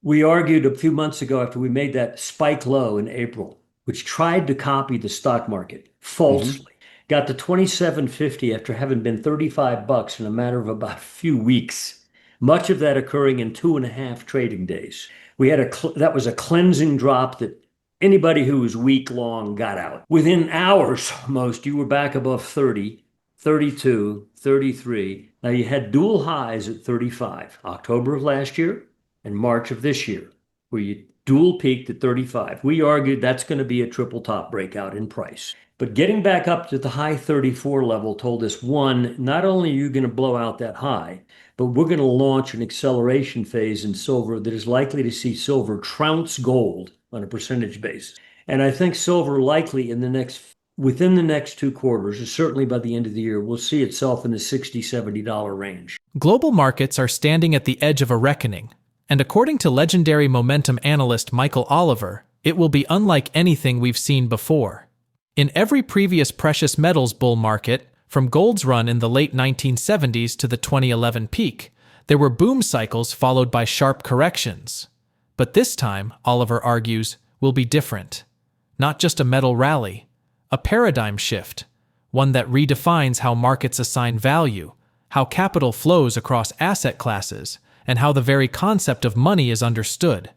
We argued a few months ago after we made that spike low in April, which tried to copy the stock market Hmm. falsely. Got to 27.50 after having been 35 bucks in a matter of about a few weeks. Much of that occurring in 2.5 trading days. We had that was a cleansing drop that anybody who was week long got out. Within hours, almost, you were back above 30, 32, 33. Now you had dual highs at 35, October of last year and March of this year, where you dual peaked at 35. We argued that's going to be a triple top breakout in price. But getting back up to the high 34 level told us one, not only are you going to blow out that high, but we're going to launch an acceleration phase in silver that is likely to see silver trounce gold on a percentage basis. And I think silver likely within the next 2 quarters, or certainly by the end of the year, will see itself in the $60-$70 range. Global markets are standing at the edge of a reckoning, and according to legendary momentum analyst Michael Oliver, it will be unlike anything we've seen before. In every previous precious metals bull market, from gold's run in the late 1970s to the 2011 peak, there were boom cycles followed by sharp corrections. But this time, Oliver argues, will be different. Not just a metal rally, a paradigm shift, one that redefines how markets assign value, how capital flows across asset classes, and how the very concept of money is understood.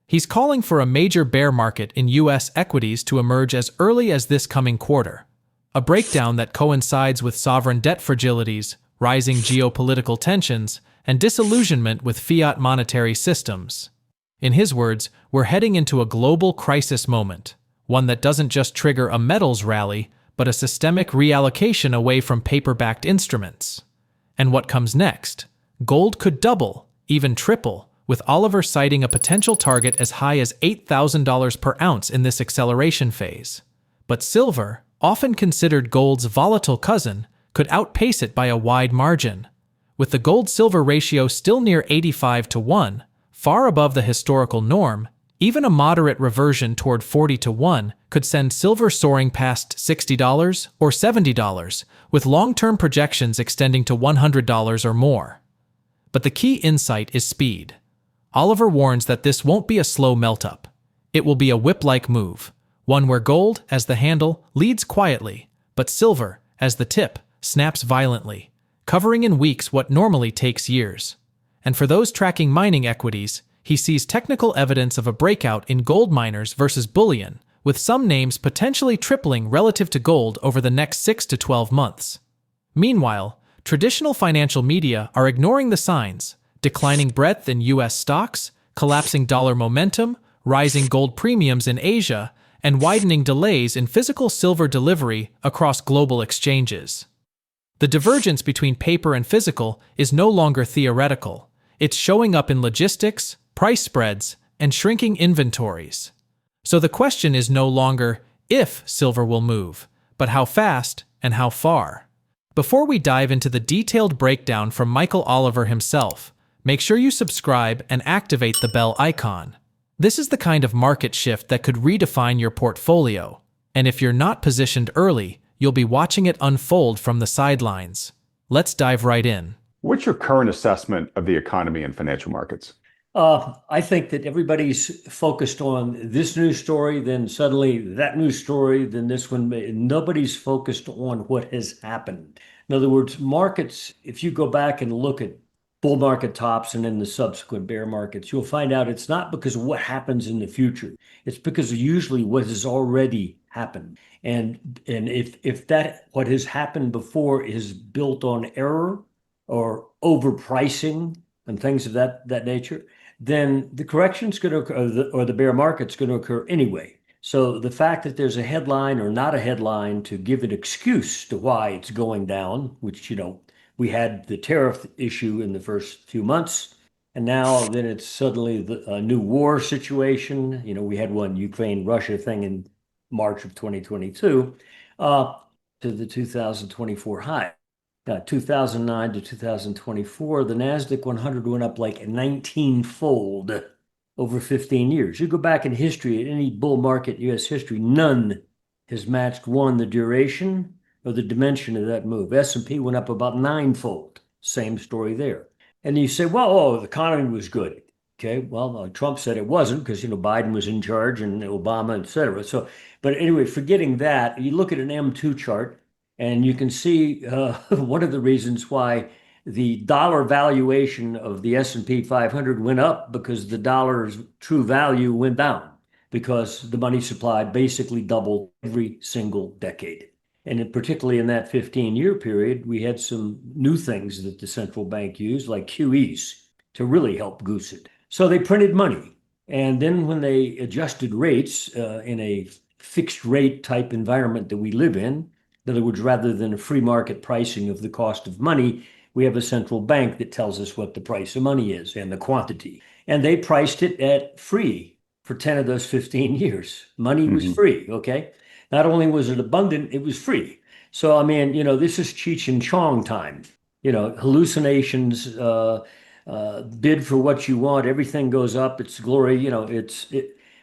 He's calling for a major bear market in U.S. equities to emerge as early as this coming quarter, a breakdown that coincides with sovereign debt fragilities, rising geopolitical tensions, and disillusionment with fiat monetary systems. In his words, we're heading into a global crisis moment, one that doesn't just trigger a metals rally, but a systemic reallocation away from paper-backed instruments. And what comes next? Gold could double, even triple, with Oliver citing a potential target as high as $8,000 per ounce in this acceleration phase. But silver, often considered gold's volatile cousin, could outpace it by a wide margin. With the gold-silver ratio still near 85-1, far above the historical norm, even a moderate reversion toward 40-1 could send silver soaring past $60 or $70, with long-term projections extending to $100 or more. But the key insight is speed. Oliver warns that this won't be a slow melt-up. It will be a whip-like move, one where gold, as the handle, leads quietly, but silver, as the tip, snaps violently, covering in weeks what normally takes years. And for those tracking mining equities, he sees technical evidence of a breakout in gold miners versus bullion, with some names potentially tripling relative to gold over the next 6 to 12 months. Meanwhile, traditional financial media are ignoring the signs: declining breadth in U.S. stocks, collapsing dollar momentum, rising gold premiums in Asia, and widening delays in physical silver delivery across global exchanges. The divergence between paper and physical is no longer theoretical. It's showing up in logistics, price spreads, and shrinking inventories. So the question is no longer if silver will move, but how fast and how far. Before we dive into the detailed breakdown from Michael Oliver himself, make sure you subscribe and activate the bell icon. This is the kind of market shift that could redefine your portfolio. And if you're not positioned early, you'll be watching it unfold from the sidelines. Let's dive right in. What's your current assessment of the economy and financial markets? I think that everybody's focused on this news story, then suddenly that news story, then this one. Nobody's focused on what has happened. In other words, markets, if you go back and look at bull market tops and then the subsequent bear markets, you'll find out it's not because of what happens in the future. It's because of usually what has already happened. And if that what has happened before is built on error or overpricing and things of that nature, then the correction's going to occur, or the bear market's going to occur anyway. So the fact that there's a headline or not a headline to give an excuse to why it's going down, which, we had the tariff issue in the first few months, and now then it's suddenly a new war situation. We had one Ukraine-Russia thing in March of 2022 to the 2024 high. 2009 to 2024, the NASDAQ 100 went up like 19-fold over 15 years. You go back in history, at any bull market in U.S. history, none has matched, one, the duration or the dimension of that move. S&P went up about 9-fold. Same story there. And you say, well, the economy was good. Okay, well, Trump said it wasn't because, Biden was in charge and Obama, et cetera. So, but anyway, forgetting that, you look at an M2 chart and you can see one of the reasons why the dollar valuation of the S&P 500 went up because the dollar's true value went down because the money supply basically doubled every single decade. And particularly in that 15-year period, we had some new things that the central bank used, like QEs, to really help goose it. So they printed money. And then when they adjusted rates in a fixed rate type environment that we live in other words, rather than a free market pricing of the cost of money, we have a central bank that tells us what the price of money is and the quantity. And they priced it at free for 10 of those 15 years. Money was free, okay? Not only was it abundant, it was free. So, I mean, this is Cheech and Chong time. Hallucinations, bid for what you want, everything goes up, it's glory,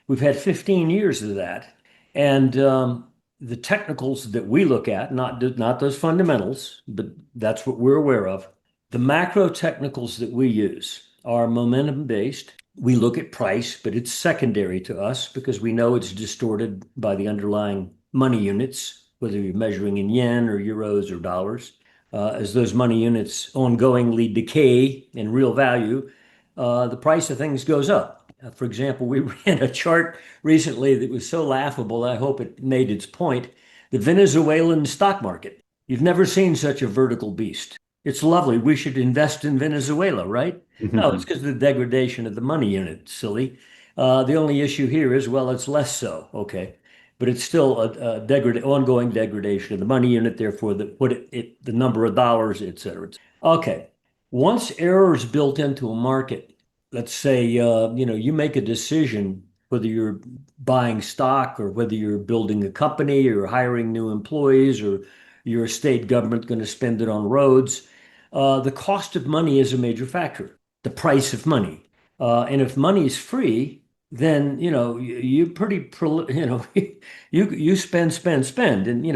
we've had 15 years of that. And the technicals that we look at, not those fundamentals, but that's what we're aware of. The macro technicals that we use are momentum based. We look at price, but it's secondary to us because we know it's distorted by the underlying money units, whether you're measuring in yen or euros or dollars. As those money units ongoingly decay in real value, the price of things goes up. For example, we ran a chart recently that was so laughable, I hope it made its point. The Venezuelan stock market. You've never seen such a vertical beast. It's lovely. We should invest in Venezuela, right? No, it's because of the degradation of the money unit, silly. The only issue here is, well, it's less so, okay. But it's still a ongoing degradation of the money unit, therefore the number of dollars, et cetera. Okay. Once error is built into a market, let's say you make a decision whether you're buying stock or whether you're building a company or hiring new employees or you're a state government going to spend it on roads. The cost of money is a major factor, the price of money. And if money is free, then you pretty you spend, and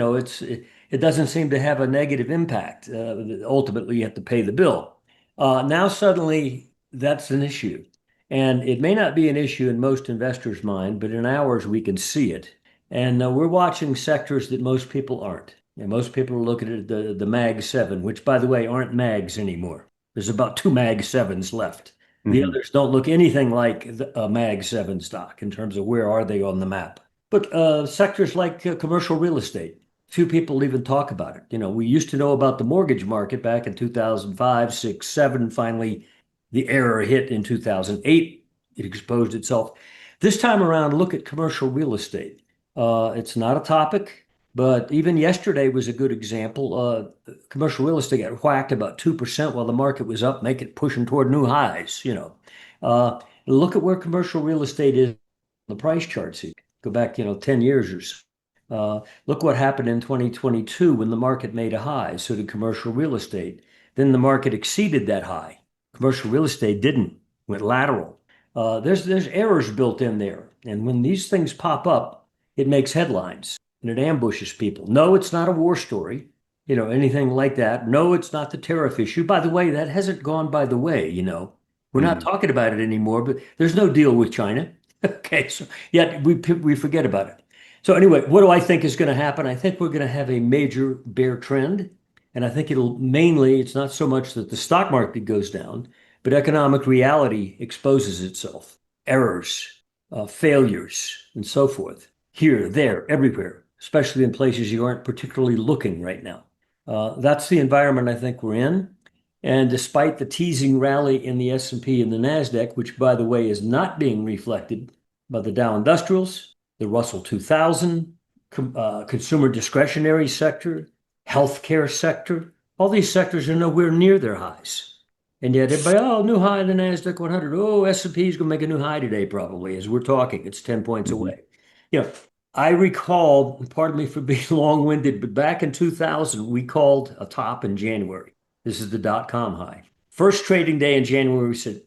it doesn't seem to have a negative impact. Ultimately, you have to pay the bill. Now suddenly that's an issue. And it may not be an issue in most investors' mind, but in ours, we can see it. And we're watching sectors that most people aren't. And most people are looking at the Mag 7, which, by the way, aren't Mags anymore. There's about two Mag 7s left. The others don't look anything like a Mag 7 stock in terms of where are they on the map. But sectors like commercial real estate, few people even talk about it. We used to know about the mortgage market back in 2005, 6, 7. Finally, the error hit in 2008. It exposed itself. This time around, look at commercial real estate. It's not a topic, but even yesterday was a good example. Commercial real estate got whacked about 2% while the market was up, pushing toward new highs. Look at where commercial real estate is on the price charts. Go back, 10 years or so. Look what happened in 2022 when the market made a high. So did commercial real estate. Then the market exceeded that high. Commercial real estate didn't, went lateral. There's errors built in there. And when these things pop up, it makes headlines and it ambushes people. No, it's not a war story, anything like that. No, it's not the tariff issue. By the way, that hasn't gone by the way, We're not talking about it anymore, but there's no deal with China. Okay, so yet we forget about it. So anyway, what do I think is going to happen? I think we're going to have a major bear trend. And I think it's not so much that the stock market goes down, but economic reality exposes itself. Errors, failures, and so forth. Here, there, everywhere, especially in places you aren't particularly looking right now. That's the environment I think we're in. And despite the teasing rally in the S&P and the NASDAQ, which, by the way, is not being reflected by the Dow Industrials, the Russell 2000, consumer discretionary sector, healthcare sector, all these sectors are nowhere near their highs. And yet everybody, new high in the NASDAQ 100. Oh, S&P is going to make a new high today, probably, as we're talking. It's 10 points away. I recall, pardon me for being long-winded, but back in 2000, we called a top in January. This is the dot-com high. First trading day in January, we said,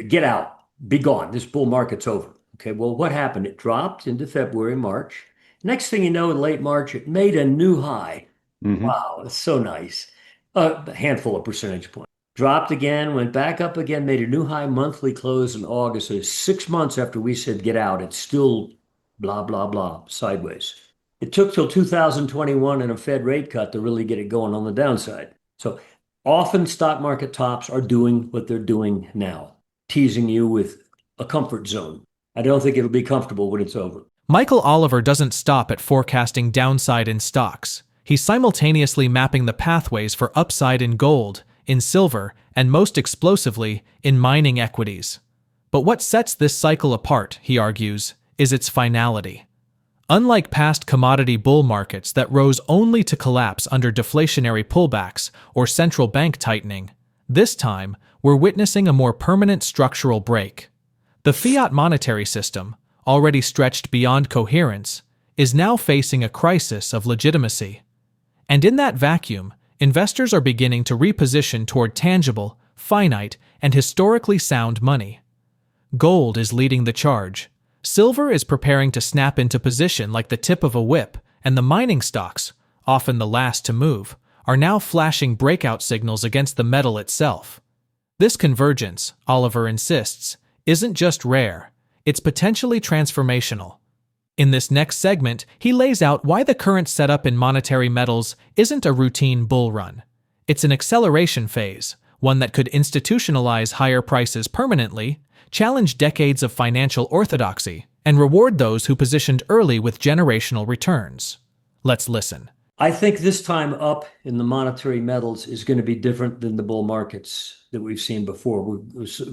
get out, be gone. This bull market's over. Okay, well, what happened? It dropped into February, March. Next thing you know, in late March, it made a new high. Wow, it's so nice. A handful of percentage points. dropped again, went back up again, made a new high monthly close in August. So 6 months after we said get out, it's still blah, blah, blah, sideways. It took till 2021 and a Fed rate cut to really get it going on the downside. So often stock market tops are doing what they're doing now, teasing you with a comfort zone. I don't think it'll be comfortable when it's over. Michael Oliver doesn't stop at forecasting downside in stocks. He's simultaneously mapping the pathways for upside in gold, in silver, and most explosively, in mining equities. But what sets this cycle apart, he argues, is its finality. Unlike past commodity bull markets that rose only to collapse under deflationary pullbacks or central bank tightening, this time we're witnessing a more permanent structural break. The fiat monetary system, already stretched beyond coherence, is now facing a crisis of legitimacy. And in that vacuum, investors are beginning to reposition toward tangible, finite, and historically sound money. Gold is leading the charge. Silver is preparing to snap into position like the tip of a whip, and the mining stocks, often the last to move, are now flashing breakout signals against the metal itself. This convergence, Oliver insists, isn't just rare, it's potentially transformational. In this next segment, he lays out why the current setup in monetary metals isn't a routine bull run. It's an acceleration phase, one that could institutionalize higher prices permanently, challenge decades of financial orthodoxy, and reward those who positioned early with generational returns. Let's listen. I think this time up in the monetary metals is going to be different than the bull markets that we've seen before.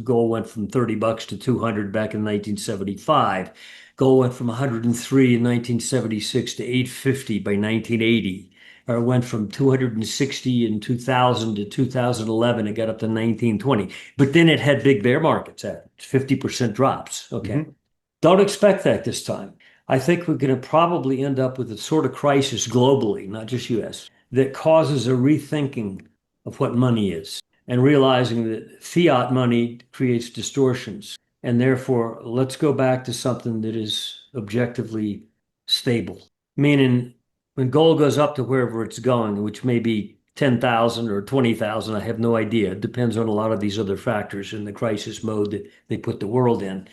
Gold went from $30 to 200 back in 1975. Gold went from 103 in 1976 to 850 by 1980. Or it went from 260 in 2000 to 2011. It got up to 1920. But then it had big bear markets at 50% drops. Okay. Don't expect that this time. I think we're going to probably end up with a sort of crisis globally, not just US, that causes a rethinking of what money is and realizing that fiat money creates distortions. And therefore, let's go back to something that is objectively stable. Meaning, when gold goes up to wherever it's going, which may be 10,000 or 20,000, I have no idea. It depends on a lot of these other factors in the crisis mode that they put the world in.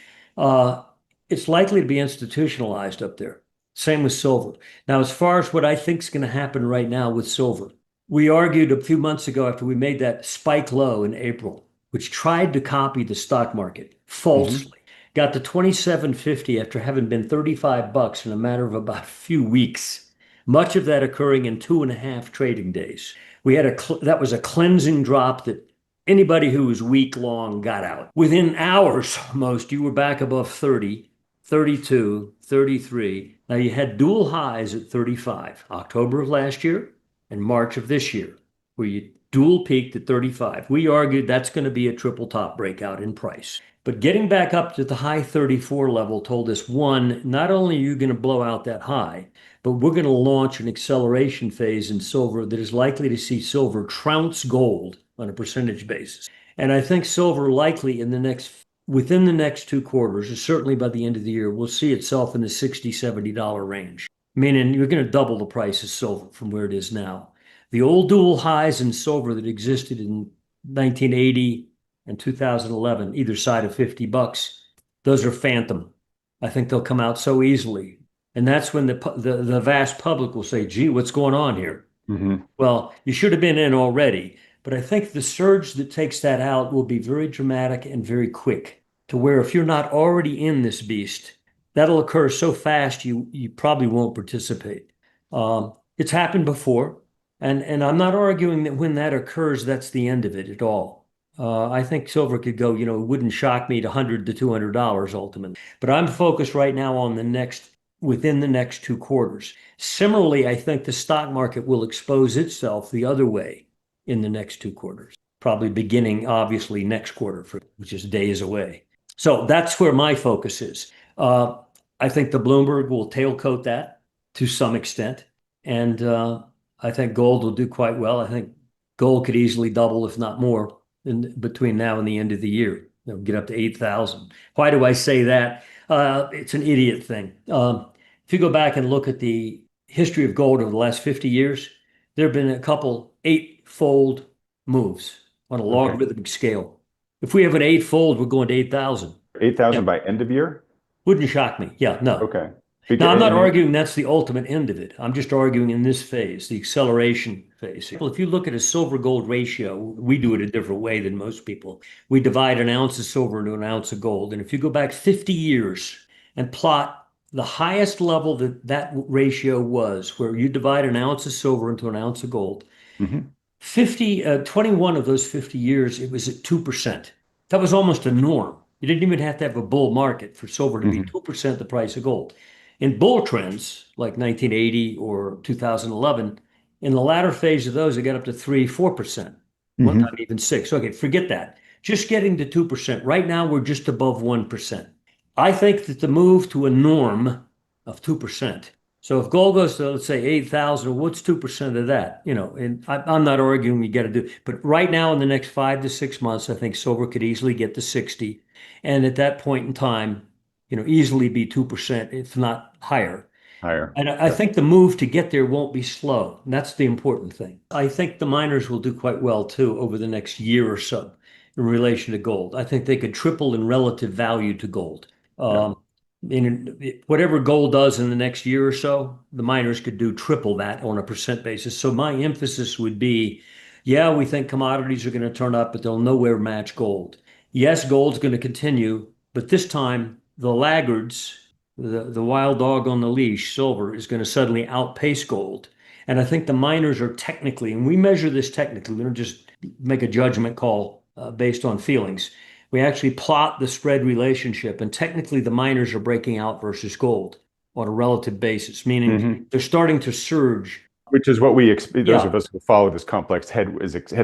It's likely to be institutionalized up there. Same with silver. Now, as far as what I think is going to happen right now with silver, we argued a few months ago after we made that spike low in April, which tried to copy the stock market falsely, got to 27.50 after having been $35 in a matter of about a few weeks. Much of that occurring in 2.5 trading days. We had that was a cleansing drop that anybody who was week long got out. Within hours, almost, you were back above 30, 32, 33. Now you had dual highs at 35, October of last year and March of this year, where you dual peaked at 35. We argued that's going to be a triple top breakout in price. But getting back up to the high 34 level told us, one, not only are you going to blow out that high, but we're going to launch an acceleration phase in silver that is likely to see silver trounce gold on a percentage basis. And I think silver likely within the next 2 quarters, or certainly by the end of the year, will see itself in the $60, $70 range, meaning you're going to double the price of silver from where it is now. The old dual highs in silver that existed in 1980 and 2011, either side of $50, those are phantom. I think they'll come out so easily. And that's when the vast public will say, gee, what's going on here? Well, you should have been in already. But I think the surge that takes that out will be very dramatic and very quick, to where if you're not already in this beast, that'll occur so fast you probably won't participate. It's happened before, and I'm not arguing that when that occurs, that's the end of it at all. I think silver could go, it wouldn't shock me to $100 to $200 ultimately. But I'm focused right now on within the next 2 quarters. Similarly, I think the stock market will expose itself the other way in the next 2 quarters, probably beginning, obviously, next quarter, which is days away. So that's where my focus is. I think the Bloomberg will tailcoat that to some extent. And I think gold will do quite well. I think gold could easily double, if not more, between now and the end of the year. Get up to 8,000. Why do I say that? It's an idiot thing. If you go back and look at the history of gold over the last 50 years, there have been a couple 8-fold moves on a Okay. logarithmic scale. If we have an eightfold, we're going to 8,000. 8,000 Yeah, by end of year? wouldn't shock me. Yeah, no. Okay. Now, I'm not And then, arguing that's the ultimate end of it. I'm just arguing in this phase, the acceleration phase. Well, if you look at a silver gold ratio, we do it a different way than most people. We divide an ounce of silver into an ounce of gold. And if you go back 50 years and plot the highest level that that ratio was, where you divide an ounce of silver into an ounce of gold, mhm, 21 of those 50 years, it was at 2%. That was almost a norm. You didn't even have to have a bull market for silver to be mhm, 2% the price of gold. In bull trends, like 1980 or 2011, in the latter phase of those, it got up to 3, 4%, one mhm. time even 6. Okay, forget that. Just getting to 2%. Right now, we're just above 1%. I think that the move to a norm of 2%. So if gold goes to, let's say, 8,000, what's 2% of that? And I'm not arguing you got to do, but right now in the next 5 to 6 months, I think silver could easily get to 60. And at that point in time, easily be 2%, if not higher. Higher. And I Yep. think the move to get there won't be slow. And that's the important thing. I think the miners will do quite well too over the next year or so in relation to gold. I think they could triple in relative value to gold. Yep. Whatever gold does in the next year or so, the miners could do triple that on a percent basis. So my emphasis would be, yeah, we think commodities are going to turn up, but they'll nowhere match gold. Yes, gold's going to continue, but this time the laggards, the wild dog on the leash, silver, is going to suddenly outpace gold. And I think the miners are technically, and we measure this technically, we don't just make a judgment call based on feelings. We actually plot the spread relationship, and technically the miners are breaking out versus gold on a relative basis, meaning Mhm. they're starting to surge. Which is what those Yeah, of us who follow this complex had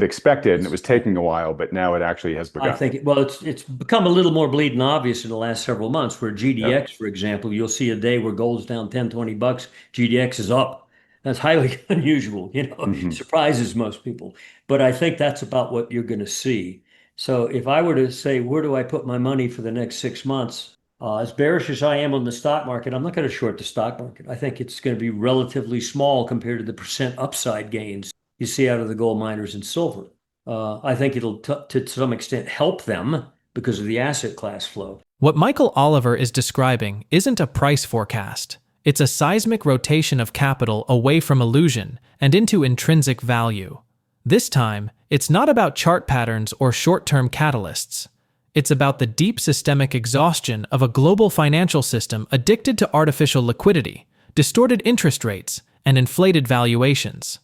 expected, and it was taking a while, but now it actually has I begun. think it's become a little more bleeding obvious in the last several months. Where Yep. GDX, for example, you'll see a day where gold's down 10, $20, GDX is up. That's highly unusual, Mhm. surprises most people. But I think that's about what you're going to see. So if I were to say, where do I put my money for the next 6 months? As bearish as I am on the stock market, I'm not going to short the stock market. I think it's going to be relatively small compared to the percent upside gains you see out of the gold miners and silver. I think it'll to some extent help them because of the asset class flow. What Michael Oliver is describing isn't a price forecast. It's a seismic rotation of capital away from illusion and into intrinsic value. This time, it's not about chart patterns or short-term catalysts. It's about the deep systemic exhaustion of a global financial system addicted to artificial liquidity, distorted interest rates, and inflated valuations.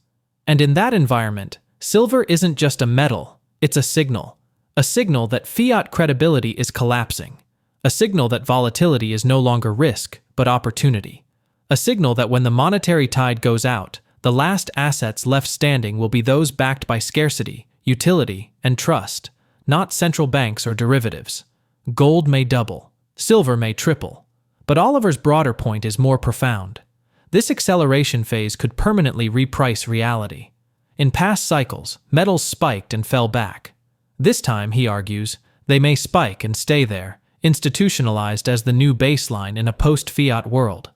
And in that environment, silver isn't just a metal, it's a signal that fiat credibility is collapsing, a signal that volatility is no longer risk, but opportunity, a signal that when the monetary tide goes out, the last assets left standing will be those backed by scarcity, utility, and trust, not central banks or derivatives. Gold may double, silver may triple, but Oliver's broader point is more profound. This acceleration phase could permanently reprice reality. In past cycles, metals spiked and fell back. This time, he argues, they may spike and stay there, institutionalized as the new baseline in a post-fiat world.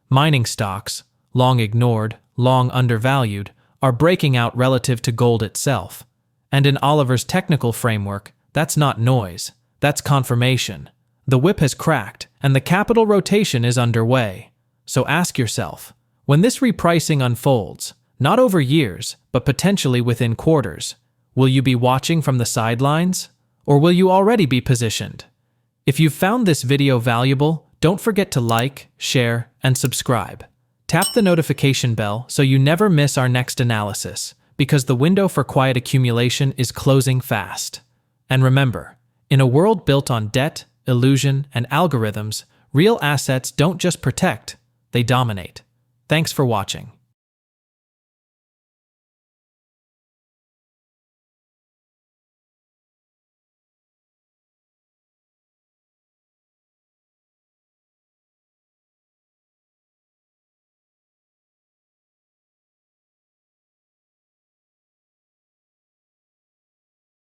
Mining stocks, long ignored, long undervalued, are breaking out relative to gold itself. And in Oliver's technical framework, that's not noise, that's confirmation. The whip has cracked, and the capital rotation is underway. So ask yourself, when this repricing unfolds, not over years, but potentially within quarters, will you be watching from the sidelines? Or will you already be positioned? If you've found this video valuable, don't forget to like, share, and subscribe. Tap the notification bell so you never miss our next analysis, because the window for quiet accumulation is closing fast. And remember, in a world built on debt, illusion, and algorithms, real assets don't just protect, they dominate. Thanks for watching.